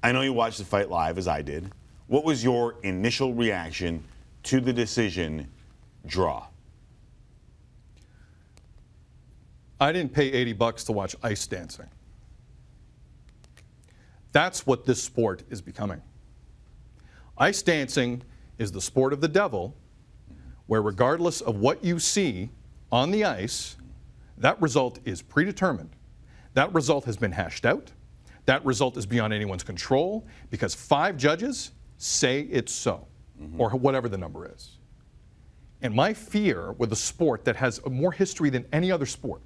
I know you watched the fight live, as I did. What was your initial reaction to the decision draw? I didn't pay $80 to watch ice dancing. That's what this sport is becoming. Ice dancing is the sport of the devil, where regardless of what you see on the ice, that result is predetermined. That result has been hashed out. That result is beyond anyone's control because 5 judges say it's so, or whatever the number is. And my fear with a sport that has more history than any other sport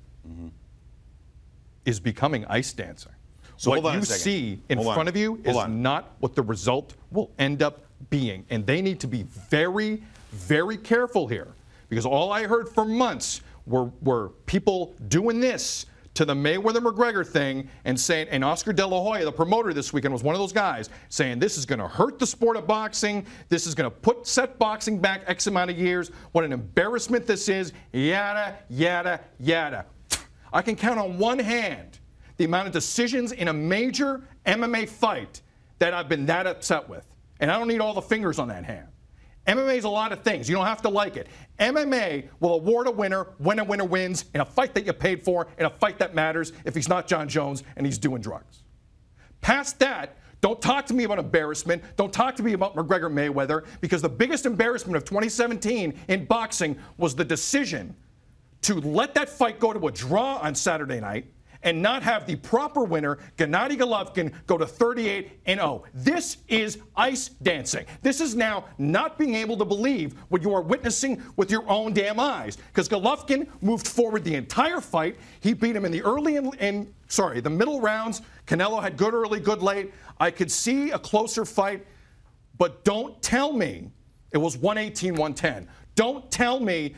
is becoming ice dancing. So what you see in front of you is not what the result will end up being. And they need to be very, very careful here. Because all I heard for months were people doing this to the Mayweather-McGregor thing and saying, and Oscar De La Hoya, the promoter this weekend, was one of those guys saying this is going to hurt the sport of boxing. This is going to set boxing back X amount of years. What an embarrassment this is. Yada, yada, yada. I can count on one hand the amount of decisions in a major MMA fight that I've been that upset with. And I don't need all the fingers on that hand. MMA is a lot of things. You don't have to like it. MMA will award a winner when a winner wins in a fight that you paid for, in a fight that matters if he's not John Jones and he's doing drugs. Past that, don't talk to me about embarrassment. Don't talk to me about McGregor Mayweather, because the biggest embarrassment of 2017 in boxing was the decision to let that fight go to a draw on Saturday night and not have the proper winner, Gennady Golovkin, go to 38-0. This is ice dancing. This is now not being able to believe what you are witnessing with your own damn eyes. Because Golovkin moved forward the entire fight. He beat him in the the middle rounds. Canelo had good early, good late. I could see a closer fight, but don't tell me it was 118-110. Don't tell me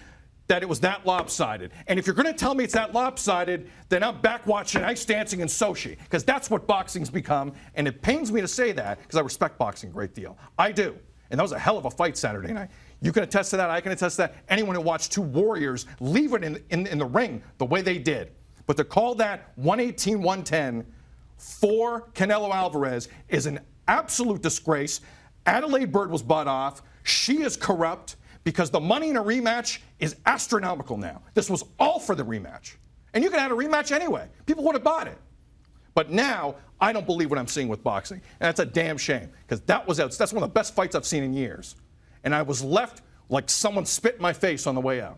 that it was that lopsided. And if you're going to tell me it's that lopsided, then I'm back watching ice dancing and Sochi, because that's what boxing's become. And it pains me to say that, because I respect boxing a great deal. I do. And that was a hell of a fight Saturday night. You can attest to that. I can attest to that. Anyone who watched 2 warriors leave it in the ring the way they did. But to call that 118-110 for Canelo Alvarez is an absolute disgrace. Adelaide Bird was bought off. She is corrupt, because the money in a rematch is astronomical now. This was all for the rematch. And you could have had a rematch anyway. People would have bought it. But now, I don't believe what I'm seeing with boxing. And that's a damn shame, because that's one of the best fights I've seen in years. And I was left like someone spit in my face on the way out.